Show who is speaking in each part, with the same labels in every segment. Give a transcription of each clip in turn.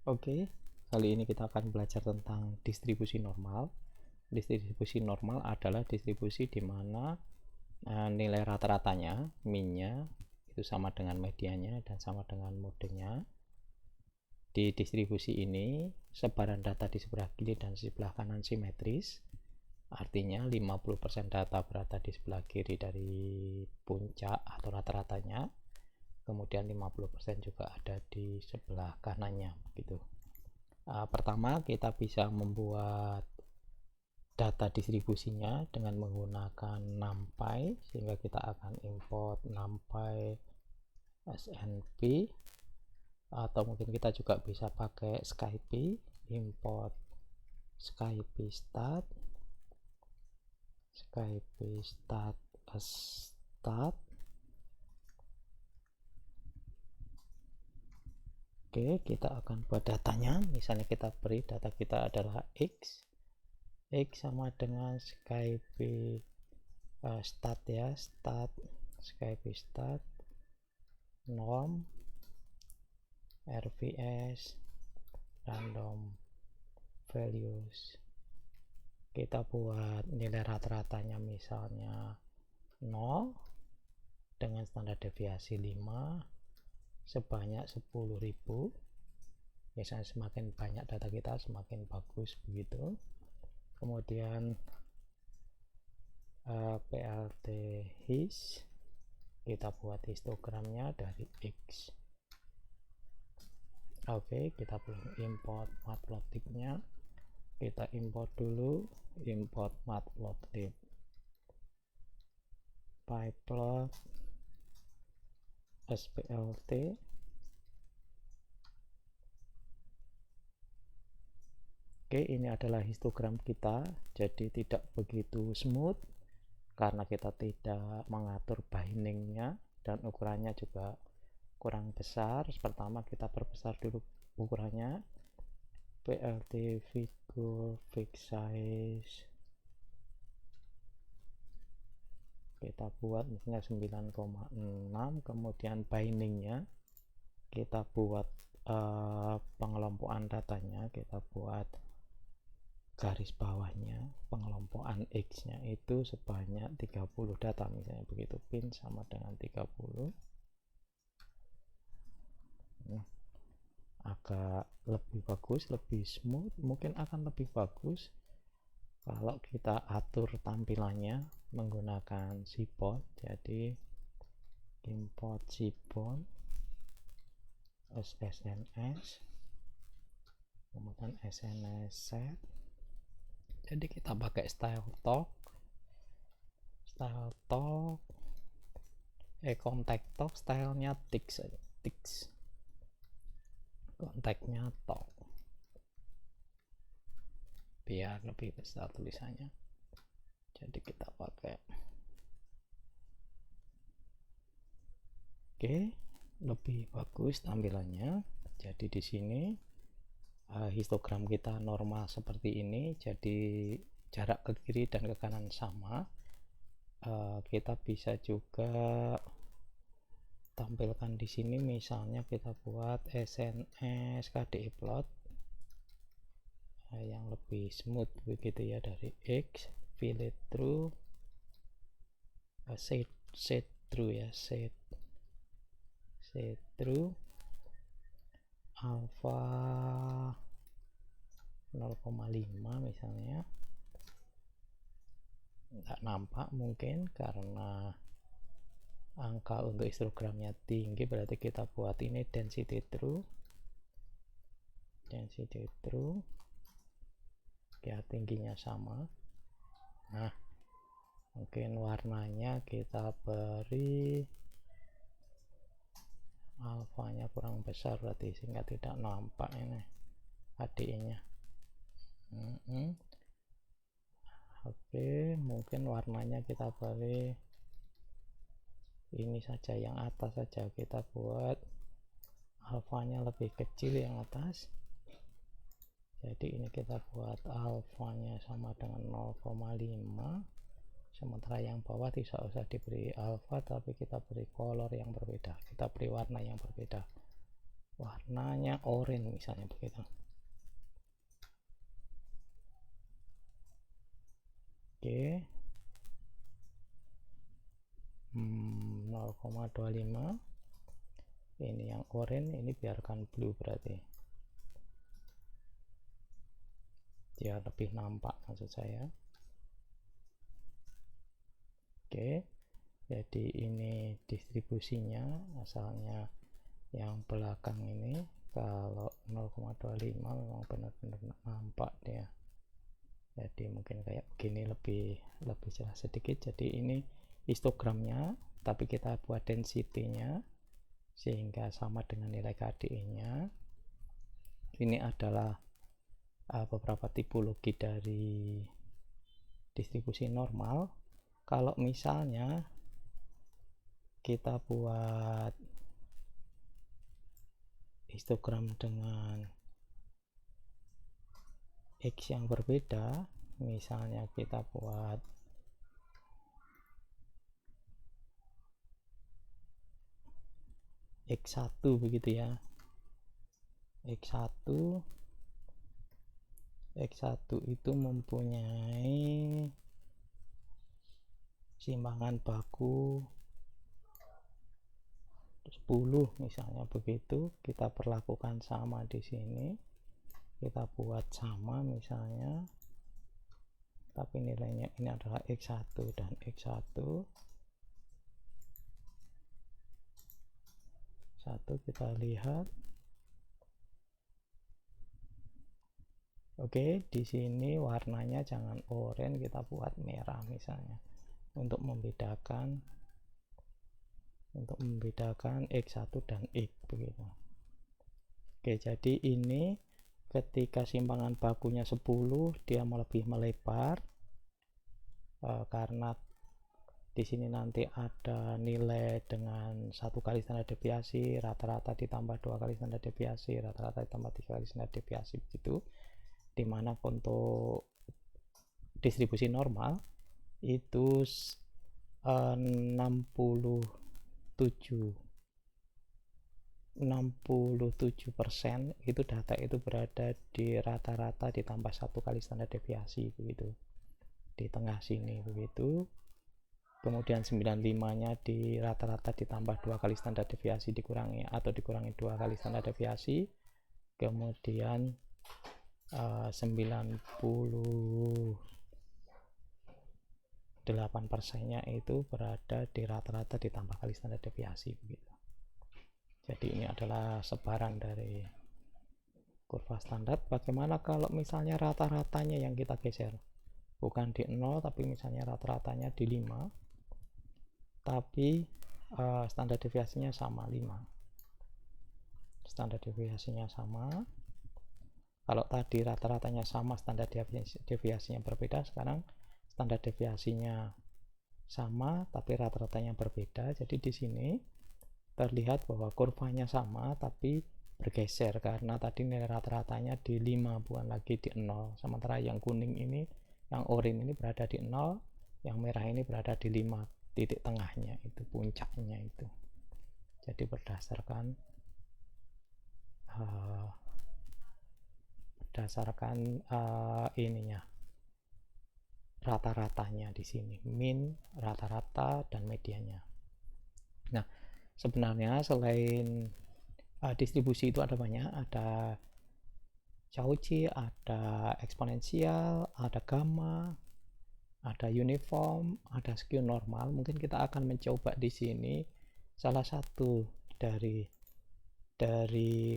Speaker 1: Oke, kali ini kita akan belajar tentang distribusi normal. Distribusi normal adalah distribusi di mana nilai rata-ratanya, mean-nya, itu sama dengan medianya dan sama dengan modenya. Di distribusi ini, sebaran data di sebelah kiri dan sebelah kanan simetris. Artinya 50% data berada di sebelah kiri dari puncak atau rata-ratanya. Kemudian 50% juga ada di sebelah kanannya gitu. Pertama kita bisa membuat data distribusinya dengan menggunakan NumPy, sehingga kita akan import NumPy SNP, atau mungkin kita juga bisa pakai Scipy, import Scipy stat stat. Oke, kita akan buat datanya. Misalnya kita beri data kita adalah X sama dengan Scipy stat ya, Scipy stat norm RVS random values. Kita buat nilai rata-ratanya misalnya 0 dengan standar deviasi 5 sebanyak 10.000. Biasanya semakin banyak data kita semakin bagus begitu. Kemudian plt his, kita buat histogramnya dari X. Oke, kita belum import matplotlib-nya. Kita import dulu, import matplotlib pyplot splt. Oke, ini adalah histogram kita, jadi tidak begitu smooth karena kita tidak mengatur bindingnya dan ukurannya juga kurang besar. Pertama kita perbesar dulu ukurannya, plt figure fix size kita buat misalnya 9,6. kemudian bindingnya kita buat pengelompokan datanya, kita buat garis bawahnya pengelompokan X nya itu sebanyak 30 data, misalnya begitu, pin sama dengan 30. Agak lebih bagus, lebih smooth, mungkin akan lebih bagus kalau kita atur tampilannya menggunakan Seaport. Jadi import Seaport SSNS, kemudian SNS set. Jadi kita pakai style talk contact talk, stylenya tix, kontaknya talk biar lebih besar tulisannya. Jadi kita pakai oke, lebih bagus tampilannya. Jadi di sini histogram kita normal seperti ini, jadi jarak ke kiri dan ke kanan sama. Kita bisa juga tampilkan di sini, misalnya kita buat SNS KDE plot yang lebih smooth begitu ya, dari X fill it through set through ya, set through alpha 0,5 misalnya. Nggak nampak mungkin karena angka untuk histogramnya tinggi, berarti kita buat ini density through ya, tingginya sama. Nah, mungkin warnanya kita beri alfanya kurang besar berarti, sehingga tidak nampak ini HDI nya. Oke, mungkin warnanya kita beri ini saja, yang atas saja, kita buat alfanya lebih kecil yang atas. Jadi ini kita buat alfanya sama dengan 0,5, sementara yang bawah tidak usah diberi alfa, tapi kita beri color yang berbeda, kita beri warna yang berbeda. Wah, warnanya oranye misalnya begitu. Oke. 0,25. Ini yang oranye, ini biarkan blue berarti. Dia lebih nampak maksud saya. Oke. Jadi ini distribusinya, asalnya yang belakang ini kalau 0,25 memang benar-benar nampak dia. Jadi mungkin kayak begini lebih jelas sedikit. Jadi ini histogramnya, tapi kita buat density-nya sehingga sama dengan nilai KDE-nya. Ini adalah beberapa tipologi dari distribusi normal. Kalau misalnya kita buat histogram dengan X yang berbeda, misalnya kita buat X1 begitu ya. X1 itu mempunyai simpangan baku 10 misalnya begitu. Kita perlakukan sama di sini, kita buat sama misalnya, tapi nilainya ini adalah X1 dan X1 kita lihat. Oke, di sini warnanya jangan oranye, kita buat merah misalnya untuk membedakan X1 dan X begitu. Oke, jadi ini ketika simpangan bakunya 10 dia lebih melebar karena di sini nanti ada nilai dengan 1 kali standar deviasi, rata-rata ditambah 2 kali standar deviasi, rata-rata ditambah 3 kali standar deviasi begitu. Dimana untuk distribusi normal itu 67% itu data itu berada di rata-rata ditambah 1 kali standar deviasi begitu, di tengah sini begitu. Kemudian 95-nya di rata-rata ditambah 2 kali standar deviasi dikurangi 2 kali standar deviasi. Kemudian 98%-nya itu berada di rata-rata ditambah kali standar deviasi begitu. Jadi ini adalah sebaran dari kurva standar. Bagaimana kalau misalnya rata-ratanya yang kita geser, bukan di 0 tapi misalnya rata-ratanya di 5, tapi standar deviasinya sama 5. Standar deviasinya sama. Kalau tadi rata-ratanya sama, standar deviasinya berbeda. Sekarang standar deviasinya sama tapi rata-ratanya berbeda. Jadi di sini terlihat bahwa kurvanya sama tapi bergeser karena tadi nilai rata-ratanya di 5 bukan lagi di 0. Sementara yang kuning ini, yang oranye ini berada di 0, yang merah ini berada di 5, titik tengahnya itu, puncaknya itu. Jadi berdasarkan ininya, rata-ratanya di sini, min, rata-rata dan medianya. Nah, sebenarnya selain distribusi itu ada banyak, ada Cauchy, ada eksponensial, ada gamma, ada uniform, ada skew normal. Mungkin kita akan mencoba di sini salah satu dari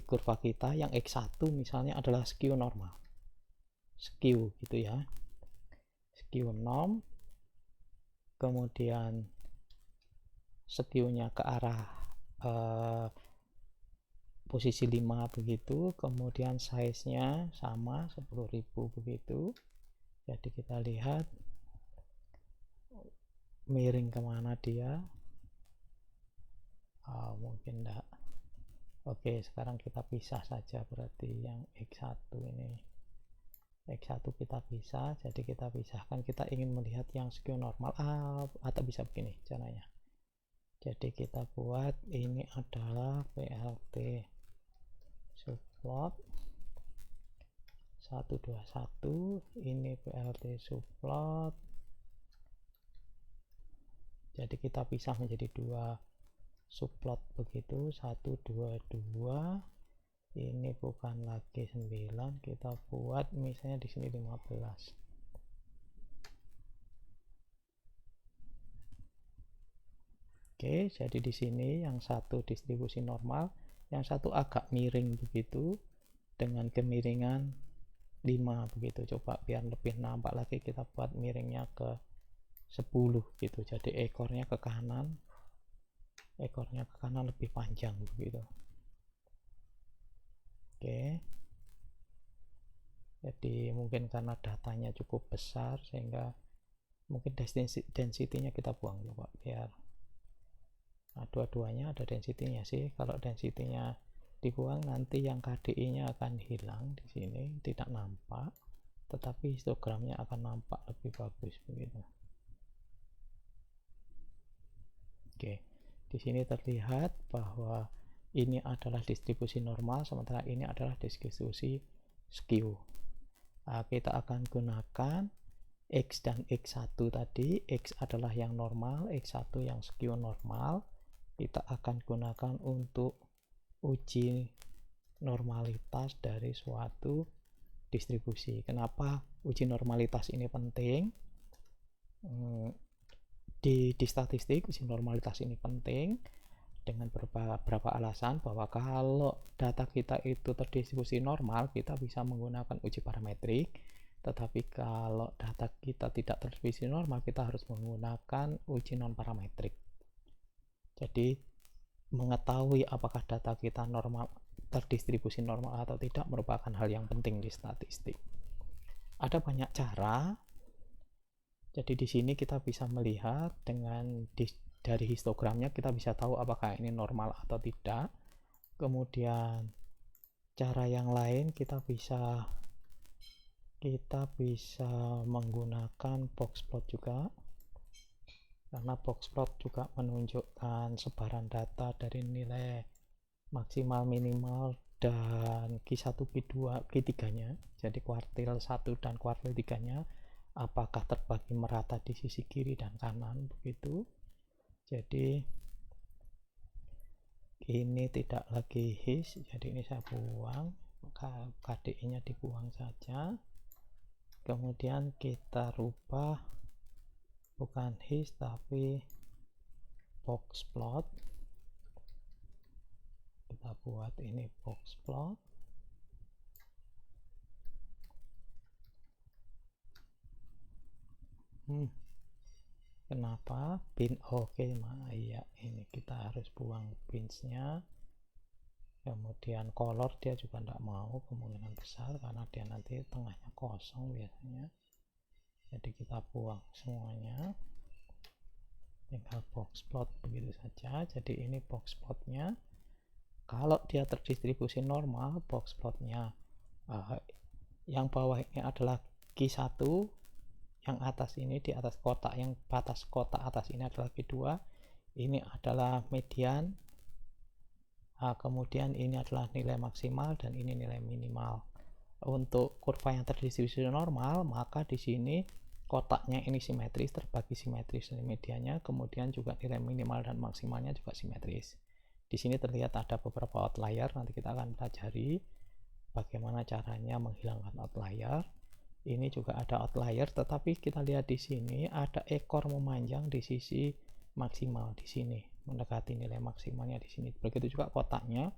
Speaker 1: kurva kita yang X1 misalnya adalah skew normal, skew gitu ya, skew norm, kemudian skewnya ke arah posisi 5 begitu, kemudian size-nya sama 10.000 begitu. Jadi kita lihat miring kemana dia, mungkin enggak. Oke, sekarang kita pisah saja berarti yang X1 ini. X1 kita pisah, jadi kita pisahkan, kita ingin melihat yang skew normal atau bisa begini caranya. Jadi kita buat ini adalah PLT plot 121, ini PLT subplot. Jadi kita pisah menjadi dua subplot begitu, 122. Ini bukan lagi 9, kita buat misalnya di sini 15. Oke, jadi di sini yang satu distribusi normal, yang satu agak miring begitu dengan kemiringan 5 begitu. Coba biar lebih nampak lagi, kita buat miringnya ke 10 gitu. Jadi ekornya ke kanan lebih panjang begitu. Oke. Jadi mungkin karena datanya cukup besar sehingga mungkin density-nya kita buang coba biar. Nah, dua-duanya ada density-nya sih. Kalau density-nya dibuang nanti yang KDI-nya akan hilang di sini, tidak nampak, tetapi histogramnya akan nampak lebih bagus begitu. Oke, di sini terlihat bahwa ini adalah distribusi normal, sementara ini adalah distribusi skew. Nah, kita akan gunakan X dan X1 tadi. X adalah yang normal, X1 yang skew normal. Kita akan gunakan untuk uji normalitas dari suatu distribusi. Kenapa uji normalitas ini penting? Di statistik uji normalitas ini penting dengan beberapa alasan, bahwa kalau data kita itu terdistribusi normal, kita bisa menggunakan uji parametrik. Tetapi kalau data kita tidak terdistribusi normal, kita harus menggunakan uji non parametrik. Jadi mengetahui apakah data kita terdistribusi normal atau tidak merupakan hal yang penting di statistik. Ada banyak cara. Jadi di sini kita bisa melihat dari histogramnya kita bisa tahu apakah ini normal atau tidak. Kemudian cara yang lain kita bisa menggunakan box plot juga, karena box plot juga menunjukkan sebaran data dari nilai maksimal, minimal, dan Q1, Q2, Q3 nya, jadi kuartil 1 dan kuartil 3 nya apakah terbagi merata di sisi kiri dan kanan begitu. Jadi ini tidak lagi his, jadi ini saya buang, KDI nya dibuang saja. Kemudian kita rubah bukan his tapi box plot. Kita buat ini box plot. Kenapa bin? Oke, iya, ini kita harus buang bins-nya. Kemudian color dia juga tidak mau, kemungkinan besar karena dia nanti tengahnya kosong biasanya. Jadi kita buang semuanya, tinggal box plot begitu saja. Jadi ini box plotnya. Kalau dia terdistribusi normal, box plotnya yang bawah ini adalah Q1, yang atas ini di atas kotak, yang batas kotak atas ini adalah Q2, ini adalah median, kemudian ini adalah nilai maksimal dan ini nilai minimal. Untuk kurva yang terdistribusi normal, maka di sini kotaknya ini simetris, terbagi simetris nilai mediannya, kemudian juga nilai minimal dan maksimalnya juga simetris. Di sini terlihat ada beberapa outlier, nanti kita akan pelajari bagaimana caranya menghilangkan outlier. Ini juga ada outlier, tetapi kita lihat di sini ada ekor memanjang di sisi maksimal di sini, mendekati nilai maksimalnya di sini. Begitu juga kotaknya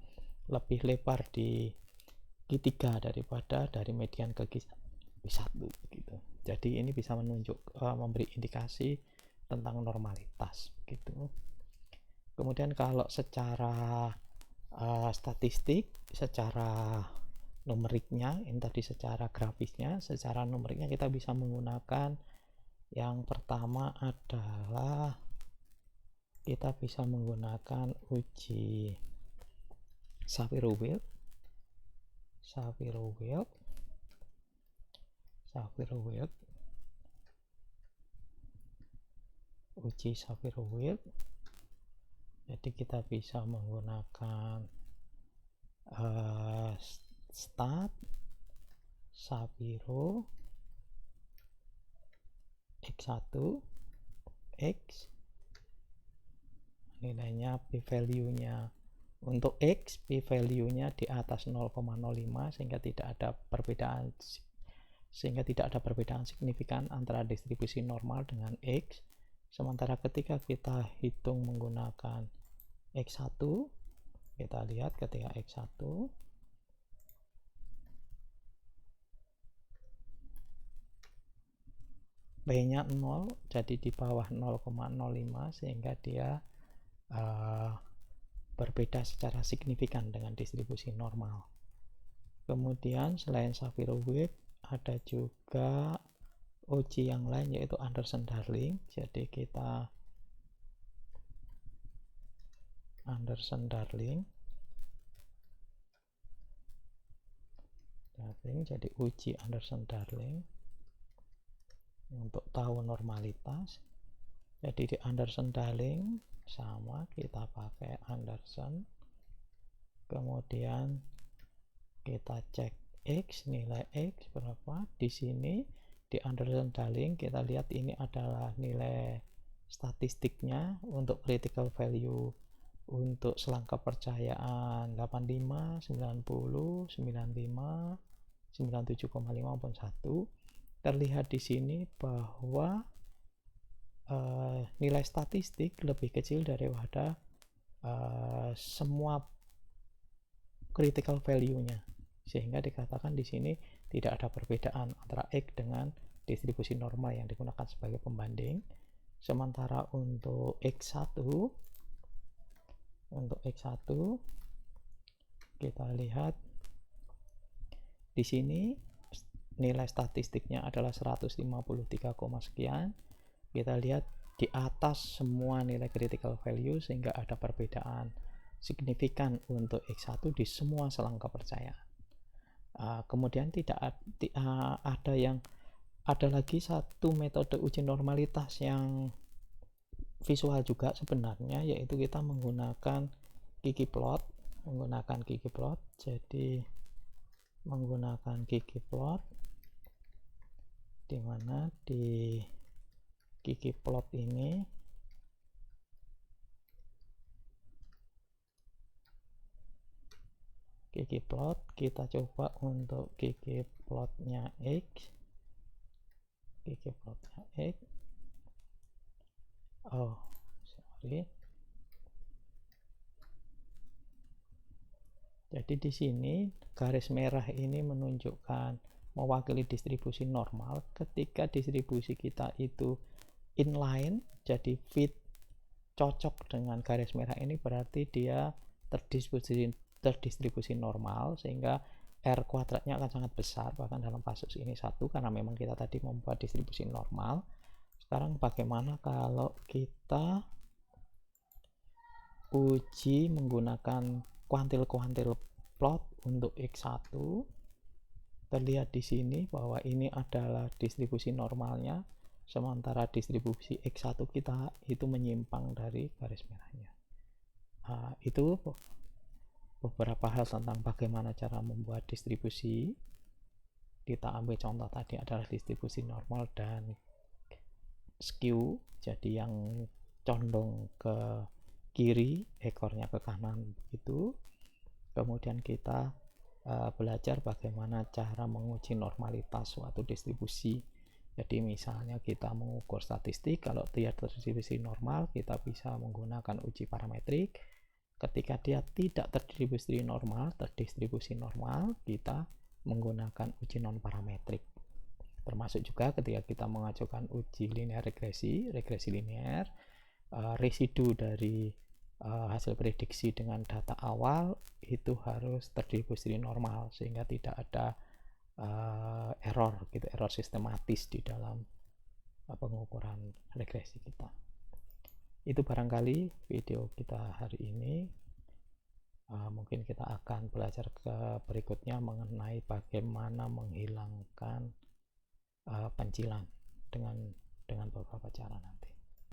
Speaker 1: lebih lebar di Q3 daripada dari median ke Q1 gitu. Jadi ini bisa memberi indikasi tentang normalitas gitu. Kemudian kalau secara statistik, secara numeriknya, ini tadi secara grafisnya, secara numeriknya kita bisa menggunakan, yang pertama adalah kita bisa menggunakan uji Shapiro-Wilk. Uji Shapiro-Wilk. Jadi kita bisa menggunakan start Shapiro X1 X, nilainya p-value-nya untuk X, p-value-nya di atas 0,05 sehingga tidak ada perbedaan signifikan antara distribusi normal dengan X. Sementara ketika kita hitung menggunakan X1, kita lihat ketika X1 P-nya 0, jadi di bawah 0,05 sehingga dia berbeda secara signifikan dengan distribusi normal. Kemudian selain Shapiro-Wilk ada juga uji yang lain yaitu Anderson-Darling. Jadi kita Anderson-Darling, jadi uji Anderson-Darling untuk tahu normalitas. Jadi di Anderson-Darling sama, kita pakai Anderson, kemudian kita cek X, nilai X berapa. Di sini di Anderson-Darling kita lihat ini adalah nilai statistiknya untuk critical value untuk selang kepercayaan 85, 90, 95, 97,5 maupun 1. Terlihat di sini bahwa nilai statistik lebih kecil daripada semua critical value-nya, sehingga dikatakan di sini tidak ada perbedaan antara X dengan distribusi normal yang digunakan sebagai pembanding. Sementara untuk X1 kita lihat di sini nilai statistiknya adalah 153, sekian. Kita lihat di atas semua nilai critical value sehingga ada perbedaan signifikan untuk X1 di semua selang kepercayaan. Kemudian ada lagi satu metode uji normalitas yang visual juga sebenarnya, yaitu kita menggunakan ggplot. Jadi menggunakan ggplot, di mana di ggplot ini kita coba untuk ggplotnya X, jadi di sini garis merah ini menunjukkan mewakili distribusi normal. Ketika distribusi kita itu inline, jadi fit, cocok dengan garis merah ini, berarti dia terdistribusi normal, sehingga R kuadratnya akan sangat besar, bahkan dalam kasus ini 1, karena memang kita tadi membuat distribusi normal. Sekarang bagaimana kalau kita uji menggunakan kuantil plot untuk X1? Terlihat di sini bahwa ini adalah distribusi normalnya, sementara distribusi X1 kita itu menyimpang dari garis merahnya. Itu beberapa hal tentang bagaimana cara membuat distribusi. Kita ambil contoh tadi adalah distribusi normal dan skew, jadi yang condong ke kiri, ekornya ke kanan begitu. Kemudian kita belajar bagaimana cara menguji normalitas suatu distribusi. Jadi misalnya kita mengukur statistik, kalau dia terdistribusi normal kita bisa menggunakan uji parametrik. Ketika dia tidak terdistribusi normal kita menggunakan uji non parametrik. Termasuk juga ketika kita mengajukan uji linear regresi linear, residu dari hasil prediksi dengan data awal itu harus terdistribusi normal sehingga tidak ada error sistematis di dalam pengukuran regresi kita. Itu barangkali video kita hari ini. Mungkin kita akan belajar ke berikutnya mengenai bagaimana menghilangkan pencilan dengan beberapa cara nanti.